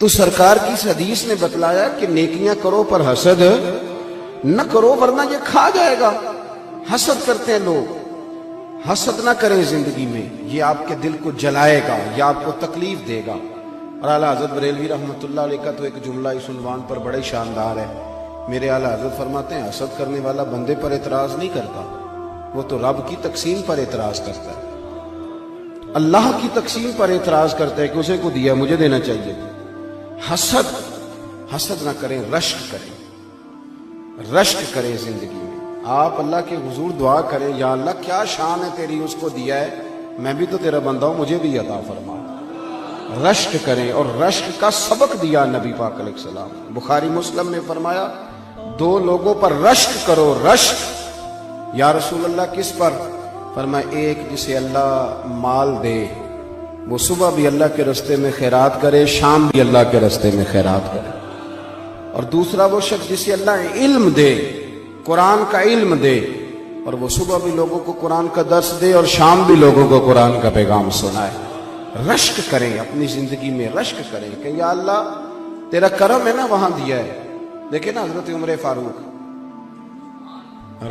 تو سرکار کی اس حدیث نے بتلایا کہ نیکیاں کرو پر حسد نہ کرو ورنہ یہ کھا جائے گا۔ حسد کرتے ہیں لوگ، حسد نہ کریں زندگی میں، یہ آپ کے دل کو جلائے گا، یہ آپ کو تکلیف دے گا۔ اور اعلیٰ حضرت بریلوی رحمۃ اللہ علیہ کا تو ایک جملہ اس عنوان پر بڑا ہی شاندار ہے۔ میرے اعلیٰ حضرت فرماتے ہیں حسد کرنے والا بندے پر اعتراض نہیں کرتا، وہ تو رب کی تقسیم پر اعتراض کرتا ہے، اللہ کی تقسیم پر اعتراض کرتا ہے کہ اسے کو دیا مجھے دینا چاہیے۔ حسد نہ کریں، رشک کریں، رشک کریں زندگی میں۔ آپ اللہ کے حضور دعا کریں، یا اللہ کیا شان ہے تیری، اس کو دیا ہے، میں بھی تو تیرا بندہ ہوں، مجھے بھی عطا فرما۔ رشک کریں، اور رشک کا سبق دیا نبی پاک علیہ السلام۔ بخاری مسلم میں فرمایا دو لوگوں پر رشک کرو۔ رشک یا رسول اللہ کس پر؟ فرمایا ایک جسے اللہ مال دے، وہ صبح بھی اللہ کے راستے میں خیرات کرے، شام بھی اللہ کے راستے میں خیرات کرے۔ اور دوسرا وہ شخص جسے اللہ علم دے، قرآن کا علم دے، اور وہ صبح بھی لوگوں کو قرآن کا درس دے اور شام بھی لوگوں کو قرآن کا پیغام سنائے۔ رشک کریں، اپنی زندگی میں رشک کریں کہ یا اللہ تیرا کرم ہے نا، وہاں دیا ہے۔ دیکھیں نا حضرت عمر فاروق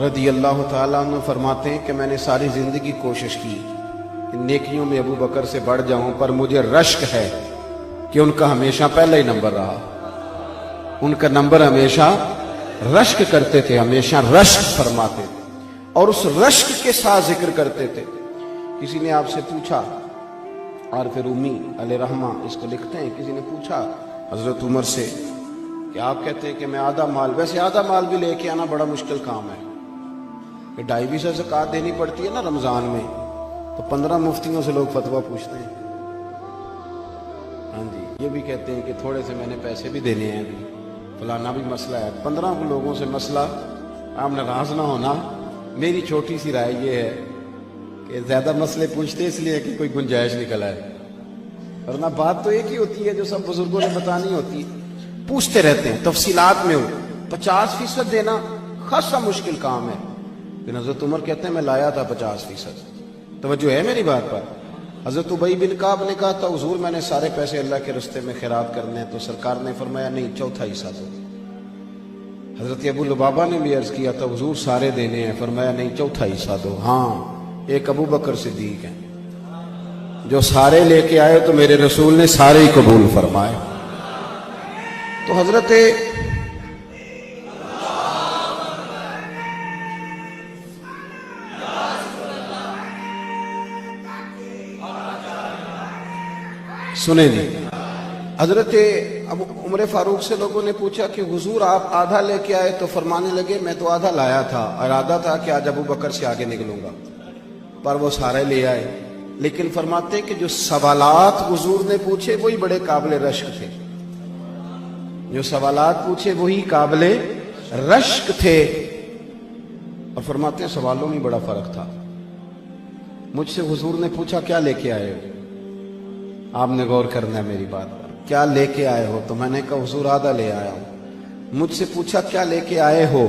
رضی اللہ تعالیٰ عنہ فرماتے ہیں کہ میں نے ساری زندگی کوشش کی کہ نیکیوں میں ابو بکر سے بڑھ جاؤں، پر مجھے رشک ہے کہ ان کا ہمیشہ پہلا ہی نمبر رہا، ان کا نمبر ہمیشہ رشک کرتے تھے، ہمیشہ رشک فرماتے تھے، اور اس رشک کے ساتھ ذکر کرتے تھے۔ کسی نے آپ سے پوچھا، عارف رومی علیہ رحمہ اس کو لکھتے ہیں، کسی نے پوچھا حضرت عمر سے کہ آپ کہتے ہیں کہ میں آدھا مال، ویسے آدھا مال بھی لے کے آنا بڑا مشکل کام ہے کہ 2.5 زکوٰۃ دینی پڑتی ہے نا رمضان میں، تو 15 مفتیوں سے لوگ فتویٰ پوچھتے ہیں۔ ہاں جی، یہ بھی کہتے ہیں کہ تھوڑے سے میں نے پیسے بھی دینے ہیں، فلانا بھی مسئلہ ہے۔ 15 لوگوں سے مسئلہ، آپ ناراض نہ ہونا، میری چھوٹی سی رائے یہ ہے کہ زیادہ مسئلے پوچھتے اس لیے کہ کوئی گنجائش نکل آئے، ورنہ بات تو ایک ہی ہوتی ہے جو سب بزرگوں نے بتانی ہوتی ہے، پوچھتے رہتے ہیں تفصیلات میں ہو۔ 50% دینا خاصا مشکل کام ہے، لیکن حضرت عمر کہتے ہیں میں لایا تھا 50%۔ توجہ ہے میری بات پر؟ حضرت ابی بن کعب نے کہا تھا حضور میں نے سارے پیسے اللہ کے راستے میں خیرات کرنے ہیں، تو سرکار نے فرمایا نہیں، چوتھا حصہ دو۔ حضرت ابو لبابہ نے بھی عرض کیا تھا حضور سارے دینے ہیں، فرمایا نہیں، چوتھا حصہ دو۔ ہاں، ایک ابو بکر صدیق ہیں جو سارے لے کے آئے تو میرے رسول نے سارے ہی قبول فرمائے۔ تو حضرت سنیں جی، حضرت عمر فاروق سے لوگوں نے پوچھا کہ حضور آپ آدھا لے کے آئے، تو فرمانے لگے میں تو آدھا لایا تھا، ارادہ تھا کہ آج ابو بکر سے آگے نکلوں گا، پر وہ سارے لے آئے۔ لیکن فرماتے کہ جو سوالات حضور نے پوچھے وہی بڑے قابل رشک تھے، جو سوالات پوچھے وہی قابل رشک تھے۔ اور فرماتے ہیں سوالوں میں بڑا فرق تھا۔ مجھ سے حضور نے پوچھا کیا لے کے آئے ہو، آپ نے غور کرنا ہے میری بات پر، کیا لے کے آئے ہو؟ تو میں نے کہا حضور آدھا لے آیا ہوں۔ مجھ سے پوچھا کیا لے کے آئے ہو،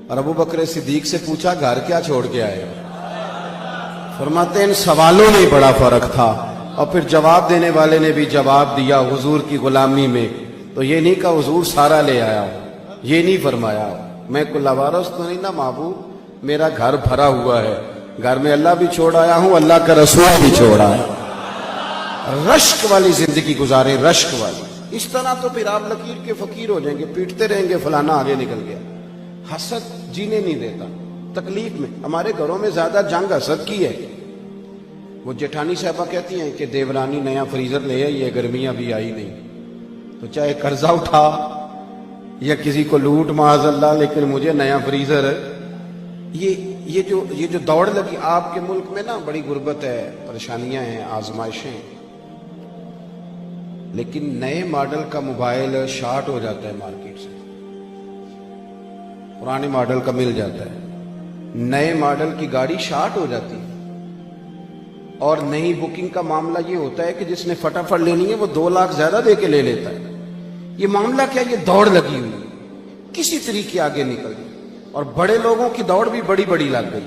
اور ابو بکر صدیق سے پوچھا گھر کیا چھوڑ کے آئے ہو؟ فرماتے ہیں ان سوالوں میں بڑا فرق تھا، اور پھر جواب دینے والے نے بھی جواب دیا حضور کی غلامی میں، تو یہ نہیں کہا حضور سارا لے آیا ہوں، یہ نہیں فرمایا میں کوئی لاوارث تو نہیں نا محبوب، میرا گھر بھرا ہوا ہے، گھر میں اللہ بھی چھوڑ آیا ہوں، اللہ کا رسول بھی چھوڑ آیا۔ رشک والی زندگی گزاریں، رشک والی، اس طرح تو پھر آپ لکیر کے فقیر ہو جائیں گے، پیٹتے رہیں گے فلانا آگے نکل گیا۔ حسد جینے نہیں دیتا، تکلیف میں۔ ہمارے گھروں میں زیادہ جنگ حسد کی ہے۔ وہ جیٹھانی صاحبہ کہتی ہیں کہ دیورانی نیا فریزر لے آئی ہے، گرمیاں بھی آئی نہیں، تو چاہے قرضہ اٹھا یا کسی کو لوٹ معاذ اللہ، لیکن مجھے نیا فریزر۔ یہ جو دوڑ لگی آپ کے ملک میں نا، بڑی غربت ہے، پریشانیاں ہیں، آزمائشیں، لیکن نئے ماڈل کا موبائل شارٹ ہو جاتا ہے مارکیٹ سے، پرانے ماڈل کا مل جاتا ہے، نئے ماڈل کی گاڑی شارٹ ہو جاتی ہے، اور نئی بکنگ کا معاملہ یہ ہوتا ہے کہ جس نے فٹافٹ لینی ہے وہ 2 لاکھ زیادہ دے کے لے لیتا ہے۔ یہ معاملہ کیا، یہ دوڑ لگی ہوئی، کسی طریقے آگے نکل گئی، اور بڑے لوگوں کی دوڑ بھی بڑی بڑی لگ گئی۔